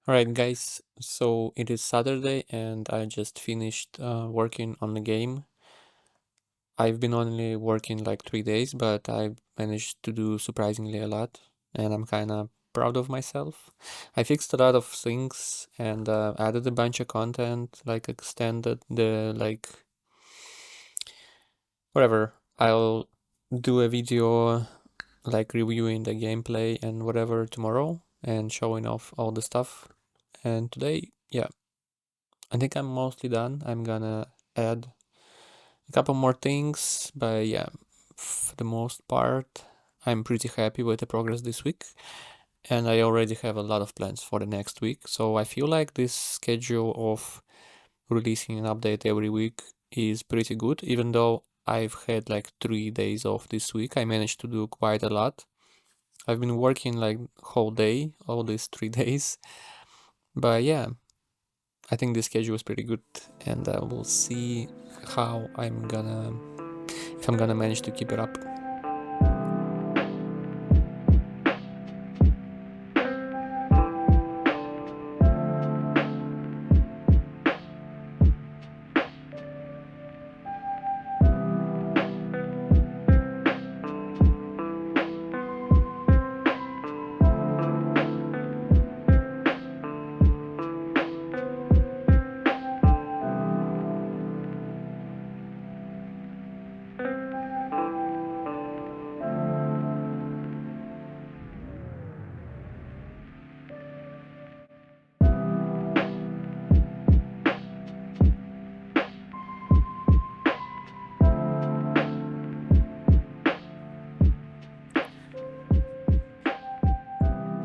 Alright guys, so it is Saturday and I just finished working on the game. I've been only working like 3 days, but I managed to do surprisingly a lot and I'm kinda proud of myself. I fixed a lot of things and added a bunch of content, like extended the whatever. I'll do a video like reviewing the gameplay and whatever tomorrow and showing off all the stuff. And today, yeah, I think I'm mostly done. I'm gonna add a couple more things, but yeah, for the most part, I'm pretty happy with the progress this week. And I already have a lot of plans for the next week. So I feel like this schedule of releasing an update every week is pretty good, even though I've had like 3 days off this week. I managed to do quite a lot. I've been working like whole day, all these 3 days. But yeah, I think the schedule is pretty good, and we'll see how if I'm gonna manage to keep it up.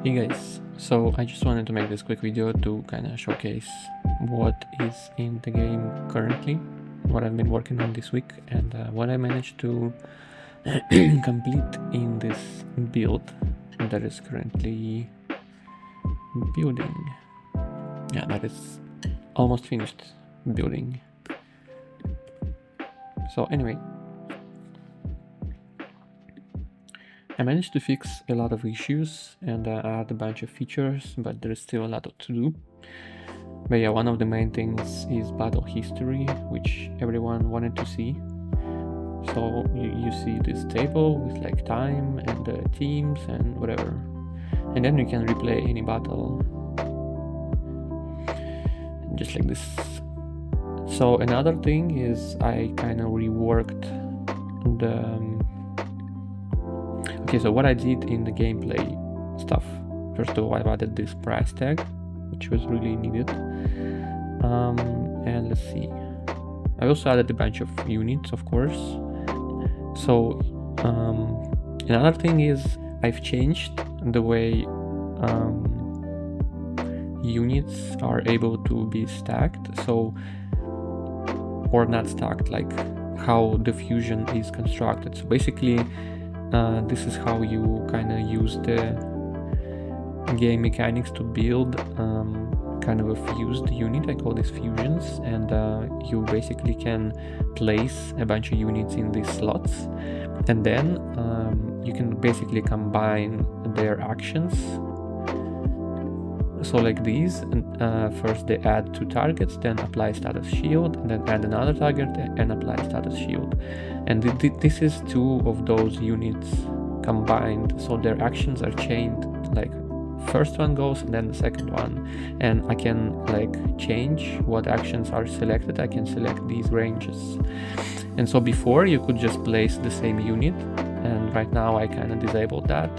Hey guys, so I just wanted to make this quick video to kind of showcase what is in the game currently, what I've been working on this week, and what I managed to complete in this build that is currently building. Yeah, that is almost finished building. So anyway, I managed to fix a lot of issues and add a bunch of features, but there's still a lot to do. But yeah, one of the main things is battle history, which everyone wanted to see. So you see this table with like time and the teams and whatever. And then you can replay any battle. Just like this. So another thing is I kind of reworked the... Okay, so what I did in the gameplay stuff. First of all, I added this price tag, which was really needed. And let's see. I also added a bunch of units, of course. So another thing is I've changed the way units are able to be stacked. So, or not stacked, like how the fusion is constructed. So basically, this is how you kind of use the game mechanics to build kind of a fused unit. I call this fusions, and you basically can place a bunch of units in these slots, and then you can basically combine their actions. So like these, first they add 2 targets, then apply status shield, and then add another target and apply status shield. And this is 2 of those units combined, so their actions are chained, like first one goes and then the second one. And I can like change what actions are selected. I can select these ranges. And so before you could just place the same unit, and right now I kind of disabled that.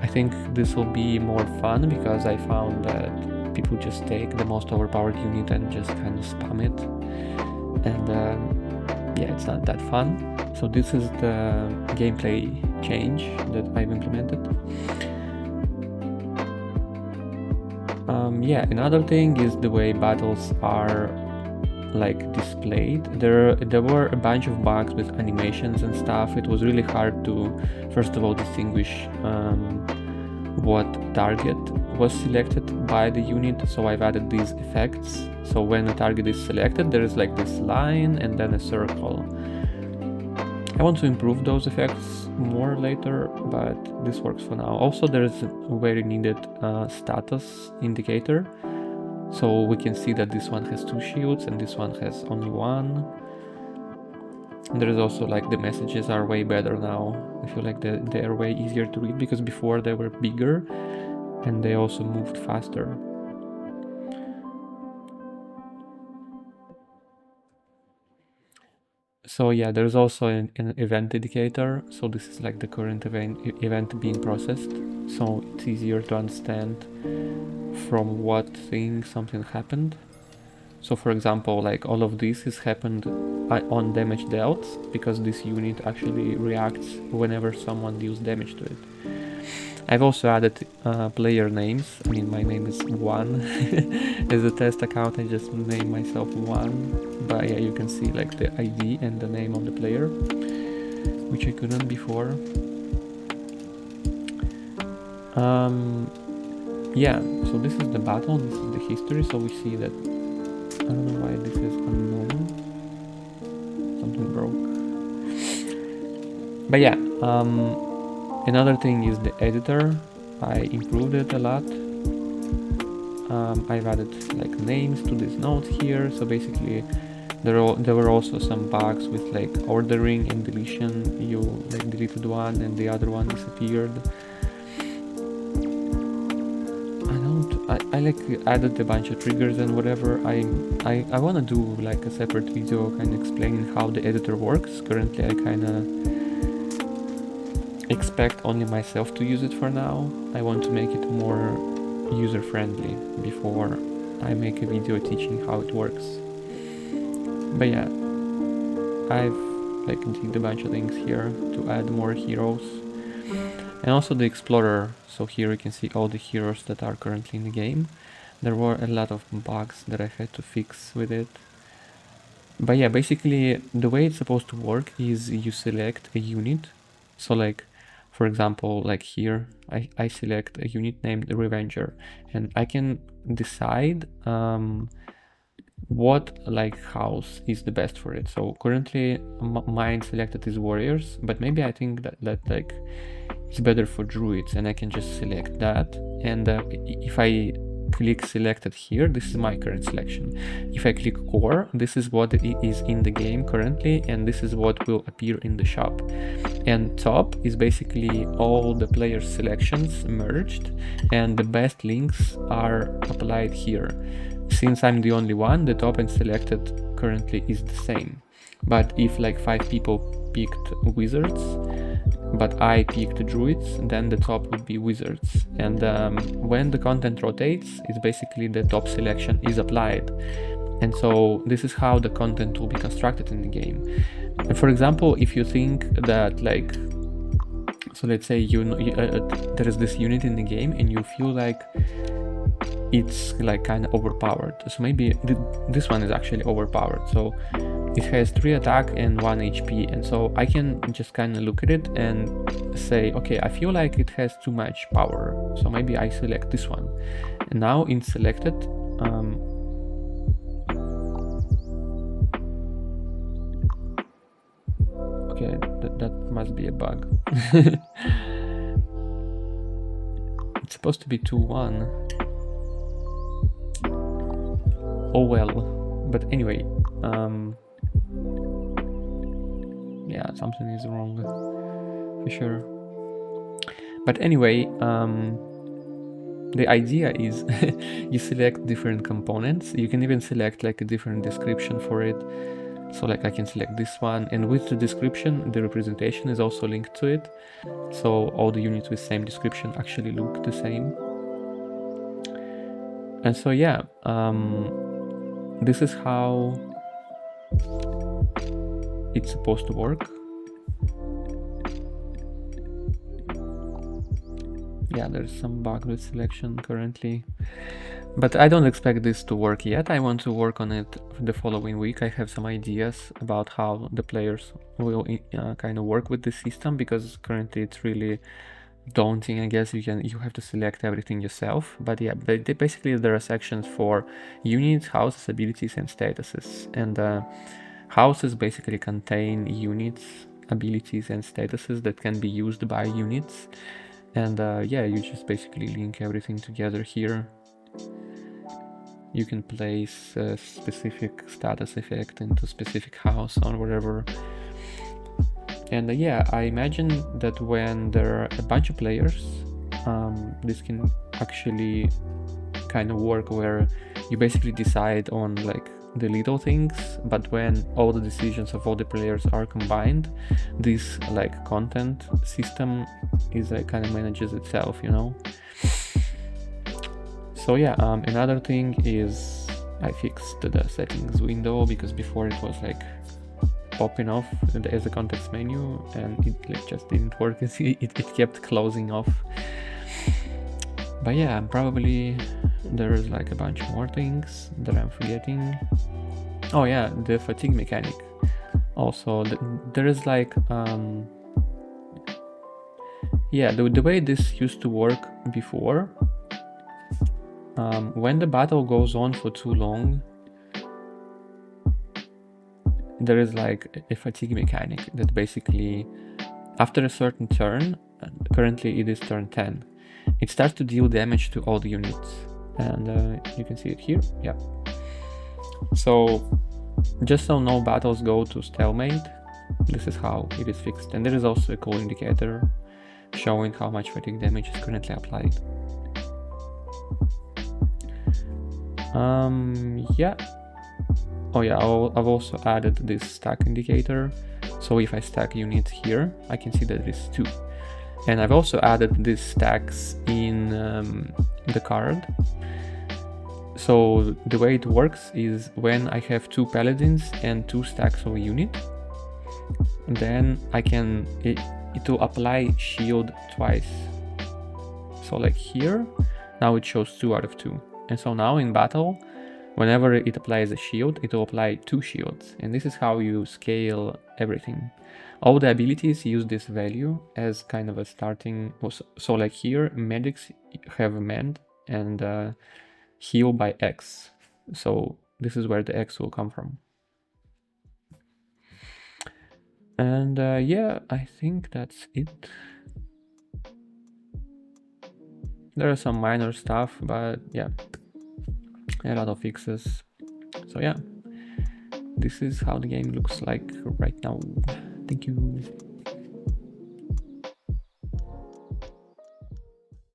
I think this will be more fun because I found that people just take the most overpowered unit and just kind of spam it, and yeah, it's not that fun. So this is the gameplay change that I've implemented. Yeah, another thing is the way battles are like displayed. There were a bunch of bugs with animations and stuff. It was really hard to, first of all, distinguish what target was selected by the unit. So I've added these effects. So when a target is selected, there is like this line and then a circle. I want to improve those effects more later, but this works for now. Also, there's a very needed status indicator, so we can see that this one has 2 shields and this one has only 1. And there is also like the messages are way better now. I feel like they are way easier to read, because before they were bigger and they also moved faster. So yeah, there's also an event indicator. So this is like the current event being processed. So it's easier to understand from what thing something happened. So for example, like all of this has happened on damage dealt, because this unit actually reacts whenever someone deals damage to it. I've also added player names. I mean, my name is One. As a test account, I just named myself One. But yeah, you can see like the ID and the name of the player, which I couldn't before. Yeah, so this is the battle, this is the history. So we see that, I don't know why this is unknown. Something broke. But yeah, another thing is the editor. I improved it a lot. I've added like names to this note here. So basically, there were also some bugs with like ordering and deletion. You like deleted one and the other one disappeared. I like added a bunch of triggers and whatever. I want to do like a separate video kind of explaining how the editor works. Currently I kind of expect only myself to use it for now. I want to make it more user friendly before I make a video teaching how it works. But yeah, I've like did a bunch of things here to add more heroes. And also the explorer. So here you can see all the heroes that are currently in the game. There were a lot of bugs that I had to fix with it. But yeah, basically the way it's supposed to work is you select a unit. So like, for example, like here, I select a unit named Revenger, and I can decide what like house is the best for it. So currently mine selected is warriors, but maybe I think that like it's better for druids, and I can just select that. And if I click selected here, this is my current selection. If I click core, this is what is in the game currently, and this is what will appear in the shop. And top is basically all the players' selections merged, and the best links are applied here. Since I'm the only one, the top and selected currently is the same. But if like 5 people picked wizards, but I picked druids, then the top would be wizards. And when the content rotates, it's basically the top selection is applied. And so this is how the content will be constructed in the game. And for example, if you think that like, so let's say there is this unit in the game and you feel like it's like kind of overpowered. So maybe this one is actually overpowered. So it has 3 attack and 1 HP, and so I can just kind of look at it and say, okay, I feel like it has too much power, so maybe I select this one. And now in selected, okay, that must be a bug. It's supposed to be 2-1. Oh well, but anyway, yeah, something is wrong for sure. But anyway, the idea is you select different components. You can even select like a different description for it. So like I can select this one, and with the description, the representation is also linked to it. So all the units with same description actually look the same. And so yeah, this is how it's supposed to work. Yeah, there's some bug with selection currently, but I don't expect this to work yet. I want to work on it the following week. I have some ideas about how the players will kind of work with the system, because currently it's really daunting. I guess you have to select everything yourself. But yeah, basically there are sections for units, houses, abilities, and statuses. And houses basically contain units abilities and statuses that can be used by units. And yeah, you just basically link everything together here. You can place a specific status effect into specific house or whatever. And yeah, I imagine that when there are a bunch of players, this can actually kind of work where you basically decide on like the little things, but when all the decisions of all the players are combined, this like content system is like kind of manages itself, you know. So yeah, another thing is I fixed the settings window, because before it was like popping off as a context menu and it like just didn't work. It kept closing off. But yeah, probably there's like a bunch more things that I'm forgetting. Oh yeah, the fatigue mechanic. Also, there is like yeah, the way this used to work before, when the battle goes on for too long, there is like a fatigue mechanic that basically after a certain turn, currently it is turn 10, it starts to deal damage to all the units, and you can see it here. Yeah, so just so no battles go to stalemate, this is how it is fixed. And there is also a cool indicator showing how much fatigue damage is currently applied. Yeah. Oh yeah, I've also added this stack indicator. So if I stack units here, I can see that it is 2. And I've also added these stacks in the card. So the way it works is when I have 2 paladins and 2 stacks of a unit, then I can, it will apply shield twice. So like here, now it shows 2 out of 2. And so now in battle, whenever it applies a shield, it will apply 2 shields. And this is how you scale everything. All the abilities use this value as kind of a starting. So like here, medics have mend and heal by X. So this is where the X will come from. And yeah, I think that's it. There are some minor stuff, but yeah, a lot of fixes. So yeah, this is how the game looks like right now. Thank you.